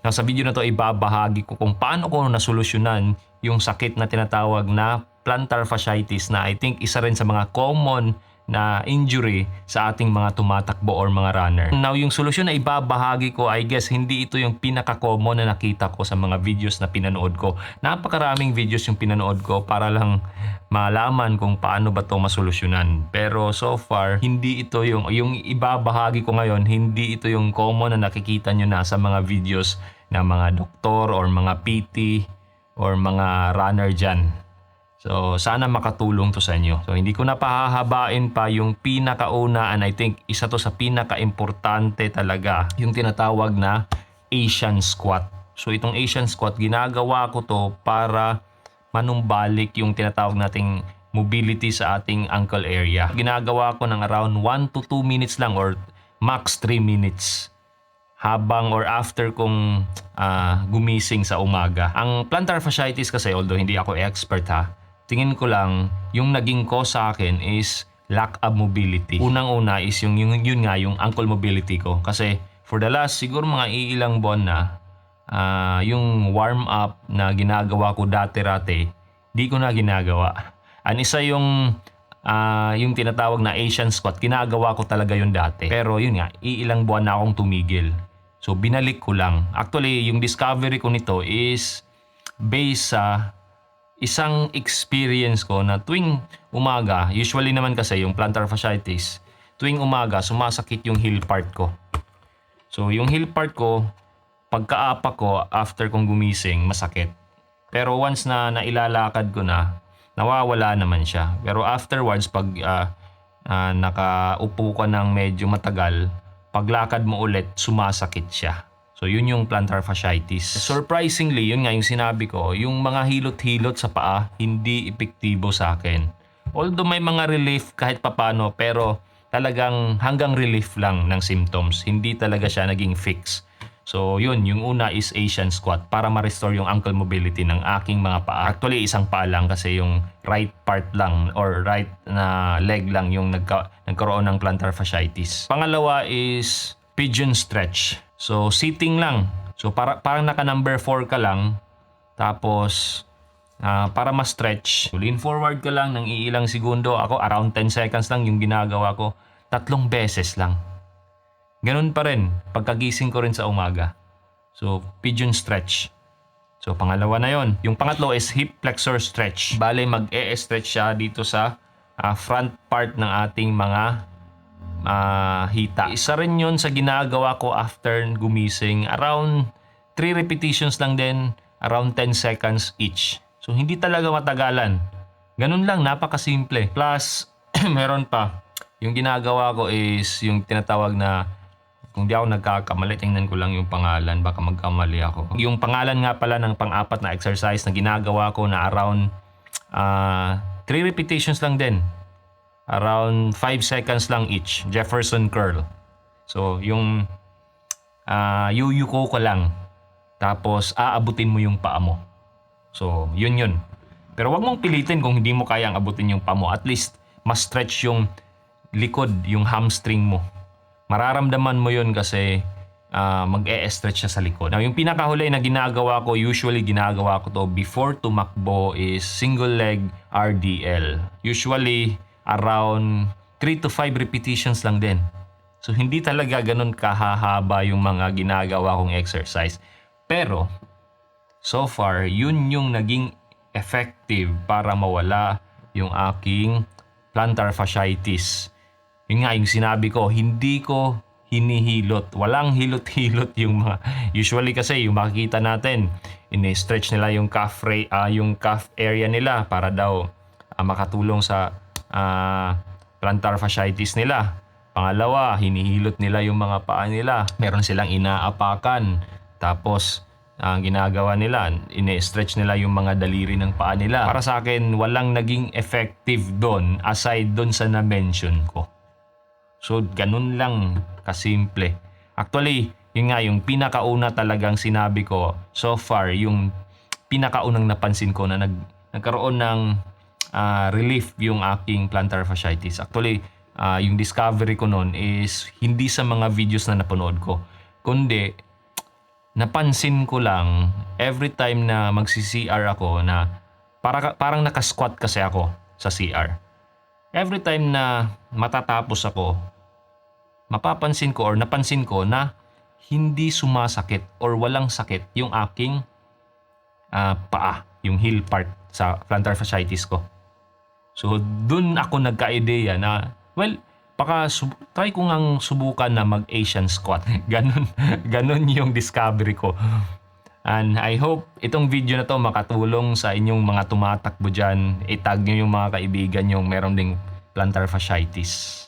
Now, sa video na to, ibabahagi ko kung paano ko nasolusyonan yung sakit na tinatawag na plantar fasciitis na I think isa rin sa mga common na injury sa ating mga tumatakbo or mga runner. Now, yung solusyon na ibabahagi ko, I guess, hindi ito yung pinaka-common na nakita ko sa mga videos na pinanood ko. Napakaraming videos yung pinanood ko para lang malaman kung paano ba ito masolusyonan. Pero so far, hindi ito yung ibabahagi ko ngayon, hindi ito yung common na nakikita nyo na sa mga videos ng mga doktor or mga PT or mga runner dyan. So, sana makatulong to sa inyo. So, hindi ko na pahahabain pa yung pinakauna and I think isa to sa pinaka-importante talaga, yung tinatawag na Asian squat. So, itong Asian squat, ginagawa ko to para manumbalik yung tinatawag nating mobility sa ating ankle area. Ginagawa ko ng around 1 to 2 minutes lang or max 3 minutes habang or after kong gumising sa umaga. Ang plantar fasciitis kasi, although hindi ako expert tingin ko lang yung naging cause sa akin is lack of mobility. Unang-una is yun nga yung ankle mobility ko. Kasi for the last siguro mga iilang buwan na yung warm up na ginagawa ko dati-rati, di ko na ginagawa. And isa yung tinatawag na Asian squat, ginagawa ko talaga yun dati. Pero yun nga, iilang buwan na akong tumigil. So binalik ko lang. Actually, yung discovery ko nito is based sa isang experience ko na tuwing umaga, usually naman kasi yung plantar fasciitis, tuwing umaga sumasakit yung heel part ko. So yung heel part ko, pagkaapa ko after kong gumising, masakit. Pero once na nailalakad ko na, nawawala naman siya. Pero afterwards, pag nakaupo ka ng medyo matagal, paglakad mo ulit, sumasakit siya. So yun yung plantar fasciitis. Surprisingly, yun nga yung sinabi ko, yung mga hilot-hilot sa paa, hindi epektibo sa akin. Although may mga relief kahit papano, pero talagang hanggang relief lang ng symptoms. Hindi talaga siya naging fix. So yun, yung una is Asian squat para ma-restore yung ankle mobility ng aking mga paa. Actually, isang paa lang kasi yung right part lang or right na leg lang yung nagkaroon ng plantar fasciitis. Pangalawa is pigeon stretch. So sitting lang. So parang naka number 4 ka lang. Tapos para ma-stretch, lean forward ka lang ng iilang segundo. Ako around 10 seconds lang yung ginagawa ko. 3 beses lang. Ganun pa rin pagkagising ko rin sa umaga. So pigeon stretch. So pangalawa na yon. Yung pangatlo is hip flexor stretch. Bale mag-e-stretch siya dito sa front part ng ating mga hita. Isa rin yun sa ginagawa ko after gumising. Around 3 repetitions lang din, around 10 seconds each. So hindi talaga matagalan. Ganun lang, napakasimple. Plus, meron pa. Yung ginagawa ko is yung tinatawag na, kung di ako nagkakamali, tingnan ko lang yung pangalan, baka magkamali ako. Yung pangalan nga pala ng pang-apat na exercise na ginagawa ko na around 3 repetitions lang din. Around 5 seconds lang each. Jefferson curl. So, yung yuyuko ko lang. Tapos, aabutin mo yung paa mo. So, yun. Pero wag mong pilitin kung hindi mo kayang abutin yung paa mo. At least, mas stretch yung likod, yung hamstring mo. Mararamdaman mo yun kasi mag-e-stretch siya sa likod. Now, yung pinakahuli na ginagawa ko, usually ginagawa ko to before tumakbo is single leg RDL. Usually, around 3 to 5 repetitions lang din. So, hindi talaga ganun kahahaba yung mga ginagawa kong exercise. Pero, so far, yun yung naging effective para mawala yung aking plantar fasciitis. Yun nga yung sinabi ko, hindi ko hinihilot. Walang hilot-hilot yung mga... Usually kasi yung makikita natin, ini-stretch nila yung yung calf area nila para daw makatulong sa plantar fasciitis nila. Pangalawa, hinihilot nila yung mga paa nila. Meron silang inaapakan. Tapos, ang ginagawa nila, ini-stretch nila yung mga daliri ng paa nila. Para sa akin, walang naging effective doon aside doon sa na-mention ko. So, ganun lang kasimple. Actually, yun nga, yung pinakauna talagang sinabi ko so far, yung pinakaunang napansin ko na nagkaroon ng relief yung aking plantar fasciitis. Actually, yung discovery ko noon is hindi sa mga videos na napanood ko, kundi napansin ko lang every time na magsi-CR ako na parang naka-squat kasi ako sa CR. Every time na matatapos ako, mapapansin ko or napansin ko na hindi sumasakit or walang sakit yung aking paa, yung heel part sa plantar fasciitis ko. So, dun ako nagka-ideya na, well, baka try ko ngang subukan na mag-Asian squat. Ganun yung discovery ko. And I hope itong video na to makatulong sa inyong mga tumatakbo dyan. Itag nyo yung mga kaibigan yung meron ding plantar fasciitis.